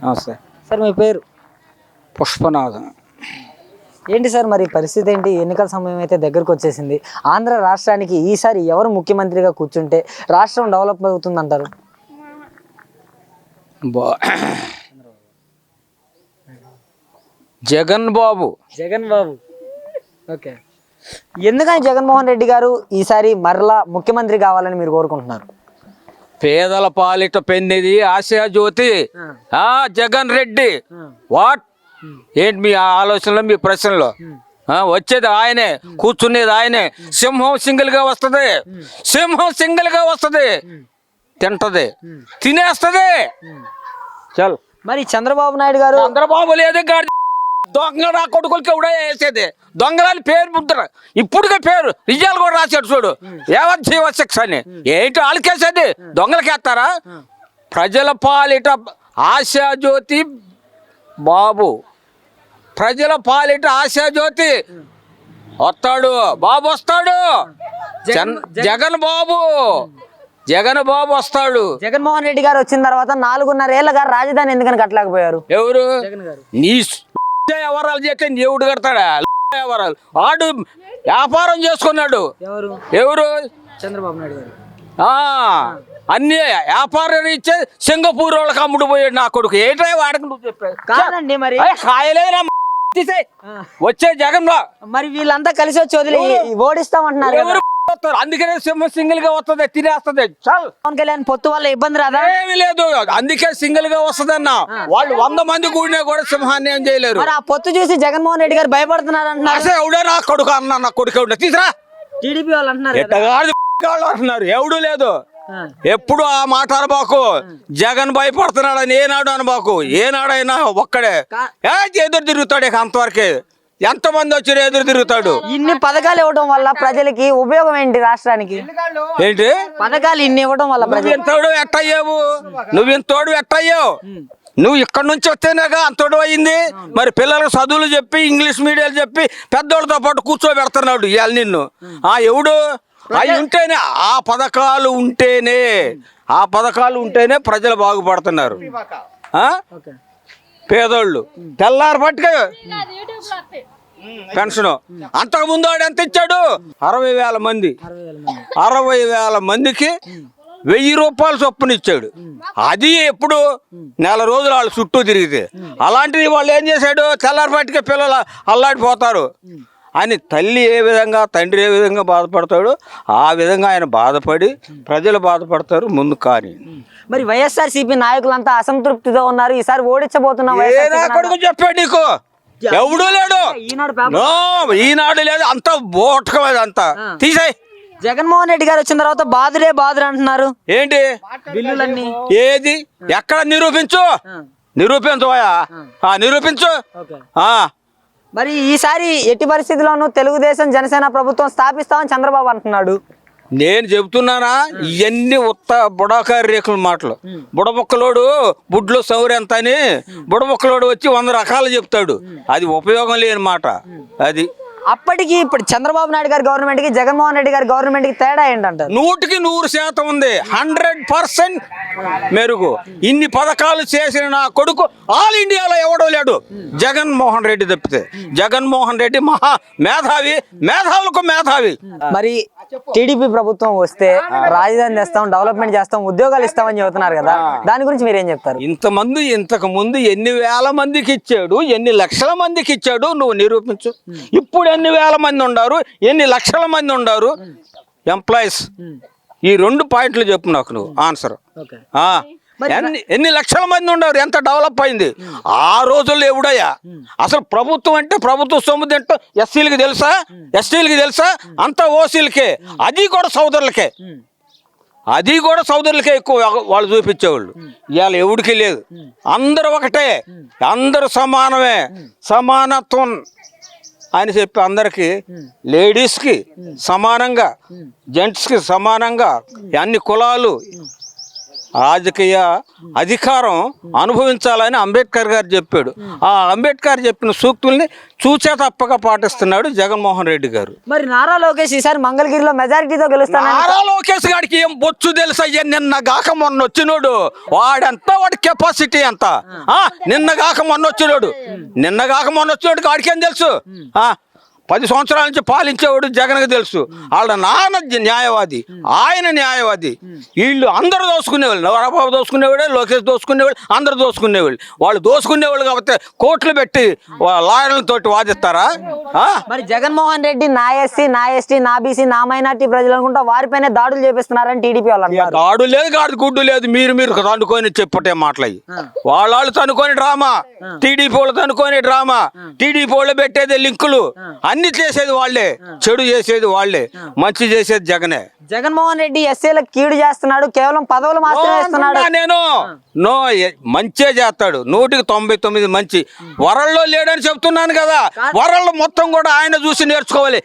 నమస్తే సార్ మీ పేరు? పుష్పనాథం. ఏంటి సార్ మరి పరిస్థితి ఏంటి? ఎన్నికల సమయం అయితే దగ్గరకు వచ్చేసింది. ఆంధ్ర రాష్ట్రానికి ఈసారి ఎవరు ముఖ్యమంత్రిగా కూర్చుంటే రాష్ట్రం డెవలప్ అవుతుందంటారు? జగన్ బాబు. జగన్ బాబు. ఓకే, ఎందుకని జగన్మోహన్ రెడ్డి గారు ఈసారి మరలా ముఖ్యమంత్రి కావాలని మీరు కోరుకుంటున్నారు? పేదల పాలిట పెన్నిది ఆశాజ్యోతి జగన్ రెడ్డి. వాట్ ఏంటి మీ ఆలోచనలో, మీ ప్రశ్నలో? వచ్చేది ఆయనే, కూర్చునేది ఆయనే. సింహం సింగిల్ గా వస్తుంది, సింహం సింగిల్ గా వస్తుంది, తింటది, తినేస్తుంది. చల్. మరి చంద్రబాబు నాయుడు గారు? చంద్రబాబు లేదు, దొంగ నా కొడుకులకి ఎవడో వేసేది. దొంగలని పేరు ముద్ర ఇప్పుడుగా పేరు రిజాలు కూడా రాశాడు చూడు, యావజ్జీవ శిక్ష అని. ఏంటి వాళ్ళకేసేది? దొంగలకేస్తారా? ప్రజల పాలిట ఆశాజ్యోతి బాబు, ప్రజల పాలిట ఆశాజ్యోతి వస్తాడు బాబు, వస్తాడు. జగన్ బాబు, జగన్ బాబు వస్తాడు. జగన్మోహన్ రెడ్డి గారు వచ్చిన తర్వాత 4.5 ఏళ్ళగా రాజధాని ఎందుకని కట్టలేకపోయారు? ఎవరు? జగన్ గారు. నీ వ్యవహారాలు చేస్తే దేవుడు కడతాడా? వ్యవహారాలు ఆడు వ్యాపారం చేసుకున్నాడు. ఎవరు? చంద్రబాబు నాయుడు గారు. అన్ని వ్యాపారం ఇచ్చే సింగపూర్ వాళ్ళకి అమ్ముడు పోయాడు నా కొడుకు. ఏంటో వాడక నువ్వు చెప్పావు కాదండి. మరి కాయలేదా వచ్చే జగన్ మరి వీళ్ళంతా కలిసి వచ్చి వదిలి ఓడిస్తామంటున్నారు. అందుకనే సింగిల్ గా వస్తుంది, తినేస్తుంది. చాలు. పవన్ కళ్యాణ్ పొత్తు వల్ల ఇబ్బంది రాదా? ఏమీ లేదు, అందుకే సింగిల్ గా వస్తుంది అన్న. వాళ్ళు 100 మంది కూడినా కూడా సింహాన్ని ఏం చేయలేరు. ఆ పొత్తు చూసి జగన్మోహన్ రెడ్డి గారు భయపడుతున్నారు అంటున్నారు. ఎవడే నా కొడుకు అన్న, నా కొడుకు ఎవడ తీసురా. టీడీపీ వాళ్ళు అంటున్నారు, అంటున్నారు. ఎవడు లేదు, ఎప్పుడు ఆ మాట అనబాకు. జగన్ భయపడుతున్నాడని ఏనాడు అనబాకు. ఏనాడైనా ఒక్కడే ఎదురు తిరుగుతాడు. అంతవరకే. ఎంతమంది వచ్చి ఎదురు తిరుగుతాడు. ఇన్ని పథకాలు ఇవ్వడం వల్ల ప్రజలకి ఉపయోగం ఏంటి? రాష్ట్రానికి ఏంటి పథకాలు ఇన్ని ఇవ్వడం వల్ల? ఎంతోడు ఎట్టయ్యావు నువ్వు, ఎంతోడు ఎట్టయ్యావు నువ్వు. ఇక్కడ నుంచి వస్తేనేగా అంతోడు అయింది. మరి పిల్లలకు చదువులు చెప్పి ఇంగ్లీష్ మీడియాలు చెప్పి పెద్దోళ్ళతో పాటు కూర్చోబెడుతున్నాడు ఇవాళ నిన్ను. ఎవడు? అవి ఉంటేనే, ఆ పథకాలు ఉంటేనే, ఆ పథకాలు ఉంటేనే ప్రజలు బాగుపడుతున్నారు. పేదోళ్ళు తెల్లారు పట్టుక పెన్షన్. అంతకు ముందు వాడు ఎంత ఇచ్చాడు? 60,000 మంది, 60,000 మందికి 1000 రూపాయలు చొప్పున ఇచ్చాడు. అది ఎప్పుడు? నెల రోజులు వాళ్ళు చుట్టూ తిరిగితే. అలాంటిది వాళ్ళు ఏం చేశాడు? తెల్లారి పట్టుకే పిల్లలు అల్లాడిపోతారు అని తల్లి ఏ విధంగా, తండ్రి ఏ విధంగా బాధపడతాడు, ఆ విధంగా ఆయన బాధపడి ప్రజలు బాధపడతారు ముందు. కానీ మరి వైఎస్ఆర్సీపీ నాయకులంతా అసంతృప్తితో ఉన్నారు. ఈసారి ఓడించబోతున్నాం. కొడుకు చెప్పాడు నీకు? ఎవడూ లేడు, ఈనాడు లేదు, అంత బోటకం. అంతా తీసాయి. జగన్మోహన్ రెడ్డి గారు వచ్చిన తర్వాత బాధుడే బాధుడు అంటున్నారు. ఏంటి బిల్లులన్నీ? ఏది? ఎక్కడ? నిరూపించు, నిరూపించవా, నిరూపించు. మరి ఈసారి ఎట్టి పరిస్థితుల్లోనూ తెలుగుదేశం జనసేన ప్రభుత్వం స్థాపిస్తామని చంద్రబాబు అంటున్నాడు. నేను చెబుతున్నానా? ఇవన్నీ ఉత్త బుడాకారి రేకుల మాటలు. బుడబొక్కలోడు బుడ్లో సౌరు ఎంత అని బుడబొక్కలోడు వచ్చి 100 రకాలు చెప్తాడు. అది ఉపయోగం లేని మాట. అది అప్పటికి ఇప్పుడు చంద్రబాబు నాయుడు గారి గవర్నమెంట్ కి జగన్మోహన్ రెడ్డి గారి గవర్నమెంట్ కి తేడా ఏంటంటారు? 100% ఉంది. 100% మెరుగు. ఇన్ని పథకాలు చేసిన నా కొడుకు ఆల్ ఇండియాలో ఎవడో లేడు, జగన్మోహన్ రెడ్డి తప్పితే. జగన్మోహన్ రెడ్డి మహా మేధావి, మేధావులకు మేధావి. మరి టీడీపీ ప్రభుత్వం వస్తే రాజధాని తెస్తాం, డెవలప్మెంట్ చేస్తాం, ఉద్యోగాలు ఇస్తామని చెబుతున్నారు కదా, దాని గురించి మీరేం చెప్తారు? ఇంతకు ముందు ఎన్ని వేల మందికి ఇచ్చాడు, ఎన్ని లక్షల మందికి ఇచ్చాడు, నువ్వు నిరూపించు. ఇప్పుడు ఎన్ని వేల మంది ఉన్నారు, ఎన్ని లక్షల మంది ఉన్నారు ఎంప్లాయీస్? ఈ 2 పాయింట్లు చెప్పు నాకు నువ్వు ఆన్సర్. ఎన్ని లక్షల మంది ఉన్నారు, ఎంత డెవలప్ అయింది ఆ రోజుల్లో? ఎవడయ్యా అసలు ప్రభుత్వం అంటే? ప్రభుత్వ సొమ్ము తింటూ ఎస్సీలకి తెలుసా, ఎస్టీలకి తెలుసా? అంతా ఓసీలకే. అది కూడా సోదరులకే, అది కూడా సోదరులకే ఎక్కువ వాళ్ళు చూపించేవాళ్ళు. ఇవాళ ఎవడికి లేదు. అందరూ ఒకటే, అందరూ సమానమే, సమానత్వం అని చెప్పి అందరికి, లేడీస్కి సమానంగా, జెంట్స్కి సమానంగా, అన్ని కులాలు రాజకీయ అధికారం అనుభవించాలని అంబేద్కర్ గారు చెప్పాడు. ఆ అంబేద్కర్ చెప్పిన సూక్తుల్ని చూచే తప్పక పాటిస్తున్నాడు జగన్మోహన్ రెడ్డి గారు. మరి నారా లోకేష్ ఈసారి మంగళగిరిలో మెజారిటీతో గెలుస్తాను. నారా లోకేష్ గారికి ఏం బొచ్చు తెలుసు అయ్యా? నిన్న గాక మొన్న వచ్చినోడు వాడి కెపాసిటీ ఎంత? నిన్న గాక మొన్న వచ్చినోడు వాడికేం తెలుసు? 10 సంవత్సరాల నుంచి పాలించేవాడు జగన్కి తెలుసు. వాళ్ళ నాన్న న్యాయవాది, ఆయన న్యాయవాది. వీళ్ళు అందరూ దోసుకునేవాళ్ళు. నవరాబాబు దోసుకునేవాడే, లోకేష్ దోసుకునేవాళ్ళు, అందరూ దోసుకునేవాళ్ళు. వాళ్ళు దోసుకునేవాళ్ళు కాబట్టి కోట్లు పెట్టి లాయర్లతోటి వాదిస్తారా? మరి జగన్మోహన్ రెడ్డి నా ఎస్సీ, నా ఎస్టీ, నా బీసీ, నా మైనార్టీ ప్రజలు అనుకుంటా వారిపైనే దాడులు చేపిస్తున్నారని టీడీపీ వాళ్ళు అంటారు. దాడు లేదు, గాడి గుడ్డు లేదు. మీరు తనుకొని చెప్పటే మాటలయ్యి. వాళ్ళు తనుకొని డ్రామా, టీడీపీ వాళ్ళు తనుకొని డ్రామా, టీడీపీ వాళ్ళు పెట్టేది లింకులు, అన్ని చేసేది వాళ్ళే, చెడు చేసేది వాళ్ళే, మంచి చేసేది జగనే. జగన్మోహన్ రెడ్డి ఎస్సీలకు కీడు చేస్తున్నాడు, కేవలం పదవులు మాత్రమే ఇస్తున్నాడు. నేను మంచే చేస్తాడు. 199 మంచి. వరల్లో లేడని చెప్తున్నాను కదా. వరల్లో మొత్తం కూడా ఆయన చూసి నేర్చుకోవాలి.